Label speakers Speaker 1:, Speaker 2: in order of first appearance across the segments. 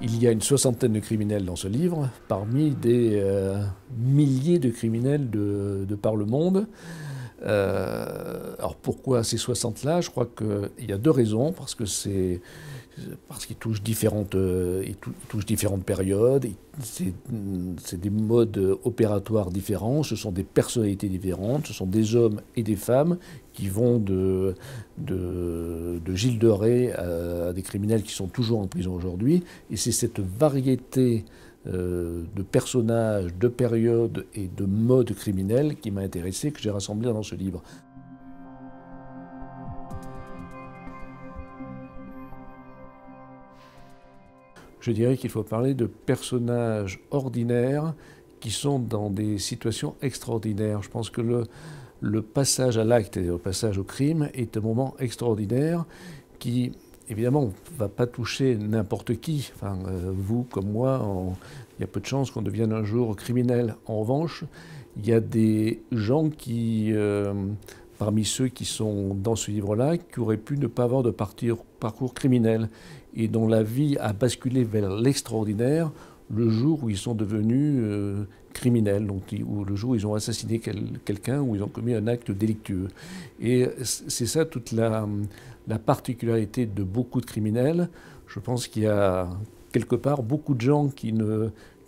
Speaker 1: Il y a une soixantaine de criminels dans ce livre, parmi des milliers de criminels de par le monde. Alors pourquoi ces 60-là? Je crois qu'il y a deux raisons. Parce qu'ils touchent différentes périodes, c'est des modes opératoires différents, ce sont des personnalités différentes, ce sont des hommes et des femmes qui vont de Gilles de Rais à des criminels qui sont toujours en prison aujourd'hui. Et c'est cette variété de personnages, de périodes et de modes criminels qui m'a intéressé, que j'ai rassemblé dans ce livre. Je dirais qu'il faut parler de personnages ordinaires qui sont dans des situations extraordinaires. Je pense que le passage à l'acte et le passage au crime est un moment extraordinaire qui, évidemment, ne va pas toucher n'importe qui. Enfin, vous comme moi, il y a peu de chances qu'on devienne un jour criminel. En revanche, il y a des gens qui, parmi ceux qui sont dans ce livre-là, qui auraient pu ne pas avoir de parcours criminel et dont la vie a basculé vers l'extraordinaire le jour où ils sont devenus criminels, donc, ou le jour où ils ont assassiné quelqu'un, où ils ont commis un acte délictueux. Et c'est ça toute la particularité de beaucoup de criminels. Je pense qu'il y a quelque part beaucoup de gens qui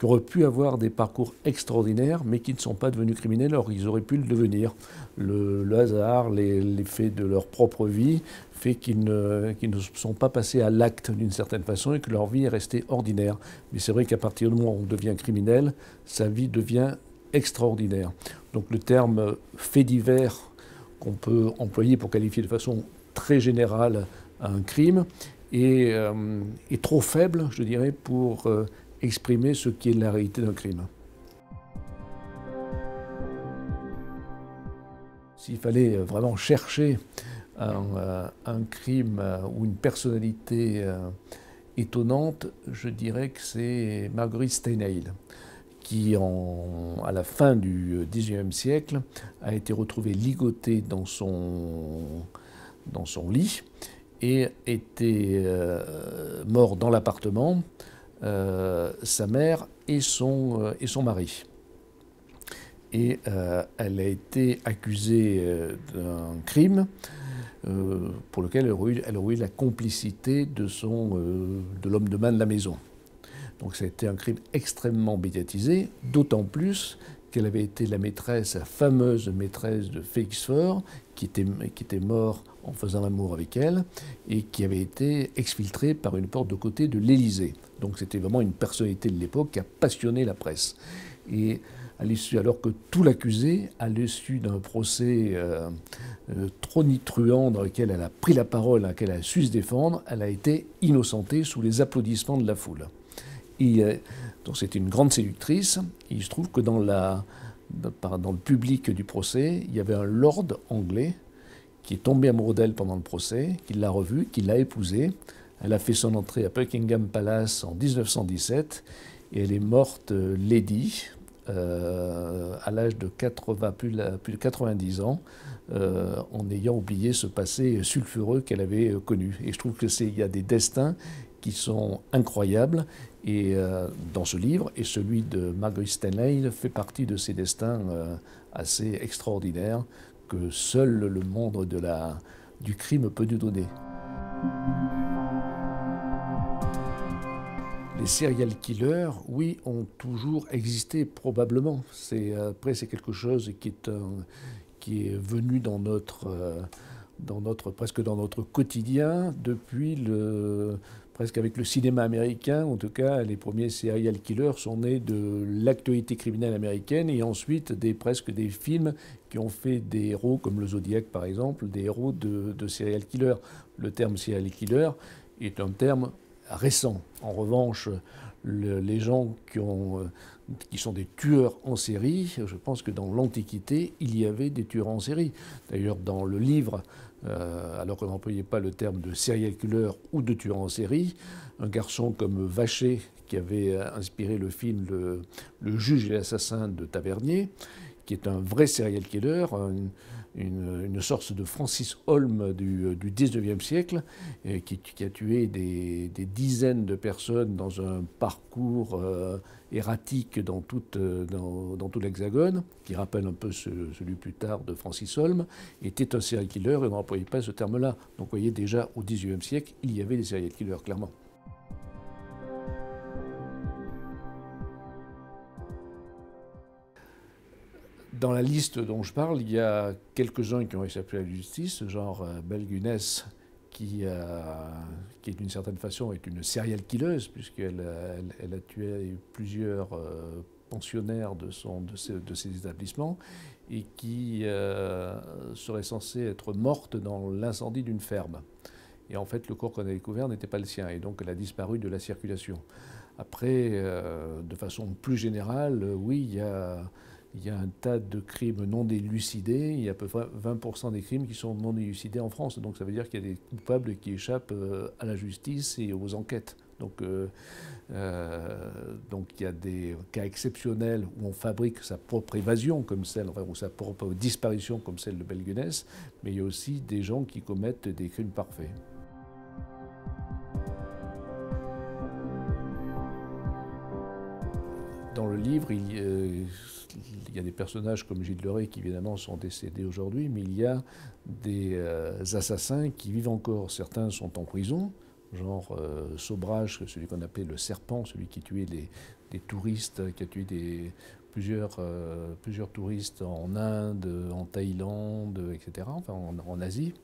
Speaker 1: auraient pu avoir des parcours extraordinaires, mais qui ne sont pas devenus criminels, alors ils auraient pu le devenir. Le hasard, les faits de leur propre vie, fait qu'ils ne sont pas passés à l'acte d'une certaine façon et que leur vie est restée ordinaire. Mais c'est vrai qu'à partir du moment où on devient criminel, sa vie devient extraordinaire. Donc le terme fait divers qu'on peut employer pour qualifier de façon très générale un crime est trop faible, je dirais, pour exprimer ce qui est la réalité d'un crime. S'il fallait vraiment chercher un crime ou une personnalité étonnante, je dirais que c'est Marguerite Stenheil, qui, à la fin du XIXe siècle, a été retrouvée ligotée dans son lit et était mort dans l'appartement, sa mère et son mari. Et elle a été accusée d'un crime pour lequel elle aurait eu la complicité de l'homme de main de la maison. Donc ça a été un crime extrêmement médiatisé, d'autant plus qu'elle avait été la fameuse maîtresse de Félix Faure, qui était mort en faisant l'amour avec elle, et qui avait été exfiltrée par une porte de côté de l'Élysée. Donc c'était vraiment une personnalité de l'époque qui a passionné la presse. Et alors que tout l'accusait, à l'issue d'un procès tonitruant dans lequel elle a pris la parole, dans lequel elle a su se défendre, elle a été innocentée sous les applaudissements de la foule. Donc c'était une grande séductrice. Et il se trouve que dans le public du procès, il y avait un lord anglais qui est tombé amoureux d'elle pendant le procès, qui l'a revue, qui l'a épousée. Elle a fait son entrée à Buckingham Palace en 1917 et elle est morte lady à l'âge de plus de 90 ans, en ayant oublié ce passé sulfureux qu'elle avait connu. Et je trouve qu'il y a des destins qui sont incroyables et dans ce livre, et celui de Marguerite Stenheil fait partie de ces destins assez extraordinaires que seul le monde du crime peut nous donner. Les serial killers, oui, ont toujours existé, probablement. Après, c'est quelque chose qui est venu presque dans notre quotidien depuis presque avec le cinéma américain. En tout cas, les premiers serial killers sont nés de l'actualité criminelle américaine et ensuite presque des films qui ont fait des héros, comme le Zodiac par exemple, des héros de serial killers. Le terme serial killer est un terme récent. En revanche, les gens qui sont des tueurs en série, je pense que dans l'Antiquité, il y avait des tueurs en série. D'ailleurs, dans le livre, alors qu'on n'employait pas le terme de serial killer ou de tueur en série, un garçon comme Vacher, qui avait inspiré le film Le juge et l'assassin de Tavernier, qui est un vrai serial killer, une sorte de Francis Holm du 19e siècle, qui a tué des dizaines de personnes dans un parcours erratique dans tout l'Hexagone, qui rappelle un peu celui plus tard de Francis Holm, était un serial killer et on n'employait pas ce terme-là. Donc vous voyez, déjà au 19e siècle, il y avait des serial killers, clairement. Dans la liste dont je parle, il y a quelques-uns qui ont échappé à la justice, genre Belgunès, qui est d'une certaine façon est une serial killeuse, puisqu'elle a tué plusieurs pensionnaires de ses établissements, et qui serait censée être morte dans l'incendie d'une ferme. Et en fait, le corps qu'on a découvert n'était pas le sien, et donc elle a disparu de la circulation. Après, de façon plus générale, oui, il y a un tas de crimes non élucidés. Il y a à peu près 20% des crimes qui sont non élucidés en France. Donc ça veut dire qu'il y a des coupables qui échappent à la justice et aux enquêtes. Donc il y a des cas exceptionnels où on fabrique sa propre évasion comme celle, enfin, ou sa propre disparition comme celle de Belgunès, mais il y a aussi des gens qui commettent des crimes parfaits. Dans le livre, il y a des personnages comme Gilles Leray qui évidemment sont décédés aujourd'hui, mais il y a des assassins qui vivent encore. Certains sont en prison, genre Sobrage, celui qu'on appelait le serpent, celui qui tuait des touristes, qui a tué plusieurs touristes en Inde, en Thaïlande, etc., enfin en Asie.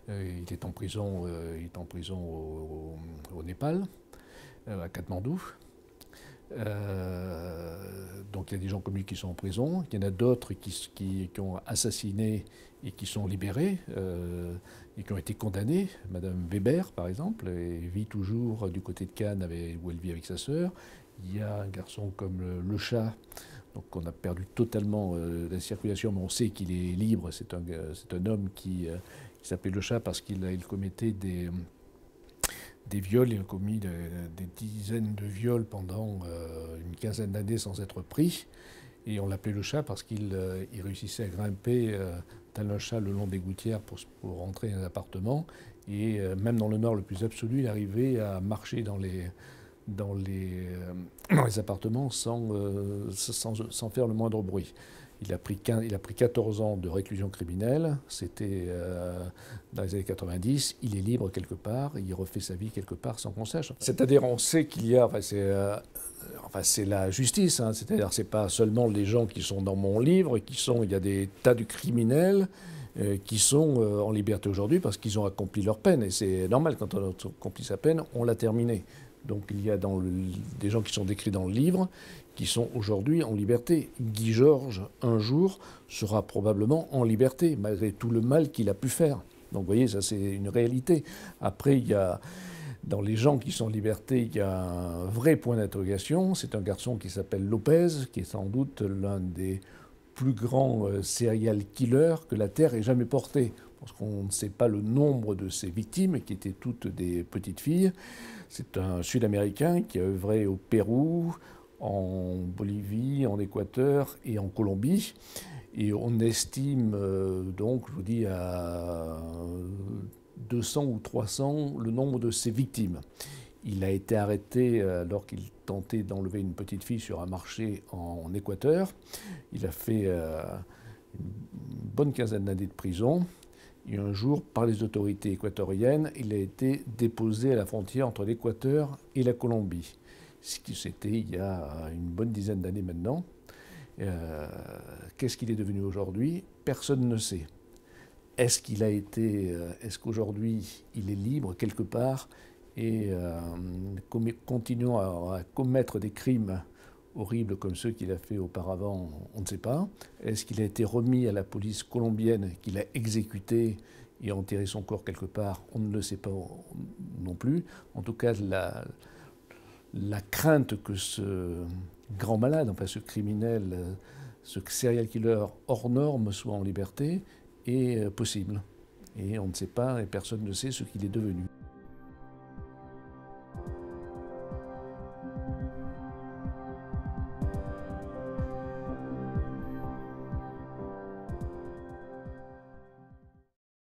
Speaker 1: Il est en prison, au Népal, à Katmandou. Donc il y a des gens comme lui qui sont en prison, il y en a d'autres qui ont assassiné et qui sont libérés et qui ont été condamnés. Madame Weber, par exemple, vit toujours du côté de Cannes où elle vit avec sa sœur. Il y a un garçon comme le Chat, donc on a perdu totalement la circulation, mais on sait qu'il est libre. C'est un homme qui s'appelait le Chat parce qu'il commettait des viols. Il a commis des dizaines de viols pendant une quinzaine d'années sans être pris. Et on l'appelait le Chat parce qu'il réussissait à grimper tel un chat le long des gouttières pour rentrer dans un appartement. Et même dans le nord le plus absolu, il arrivait à marcher dans les appartements sans faire le moindre bruit. Il a pris 14 ans de réclusion criminelle, c'était dans les années 90, il est libre quelque part, il refait sa vie quelque part sans qu'on sache. C'est-à-dire on sait qu'il y a, c'est la justice, hein, c'est-à-dire c'est pas seulement les gens qui sont dans mon livre, il y a des tas de criminels qui sont en liberté aujourd'hui parce qu'ils ont accompli leur peine, et c'est normal, quand on a accompli sa peine, on l'a terminée. Donc il y a des gens qui sont décrits dans le livre qui sont aujourd'hui en liberté. Guy Georges, un jour, sera probablement en liberté, malgré tout le mal qu'il a pu faire. Donc vous voyez, ça c'est une réalité. Après, dans les gens qui sont en liberté, il y a un vrai point d'interrogation. C'est un garçon qui s'appelle Lopez, qui est sans doute l'un des plus grands serial killers que la Terre ait jamais porté. Parce qu'on ne sait pas le nombre de ses victimes, qui étaient toutes des petites filles. C'est un Sud-Américain qui a œuvré au Pérou, en Bolivie, en Équateur et en Colombie. Et on estime donc, je vous dis, à 200 ou 300 le nombre de ses victimes. Il a été arrêté alors qu'il tentait d'enlever une petite fille sur un marché en Équateur. Il a fait une bonne quinzaine d'années de prison. Et un jour, par les autorités équatoriennes, il a été déposé à la frontière entre l'Équateur et la Colombie. Ce qui c'était il y a une bonne dizaine d'années maintenant. Qu'est-ce qu'il est devenu aujourd'hui? Personne ne sait. Est-ce qu'aujourd'hui il est libre quelque part et continuant à commettre des crimes horribles comme ceux qu'il a fait auparavant, on ne sait pas. Est-ce qu'il a été remis à la police colombienne, qu'il a exécuté et enterré son corps quelque part? On ne le sait pas non plus. En tout cas, la crainte que ce grand malade, enfin ce criminel, ce serial killer hors norme soit en liberté est possible. Et on ne sait pas, et personne ne sait ce qu'il est devenu.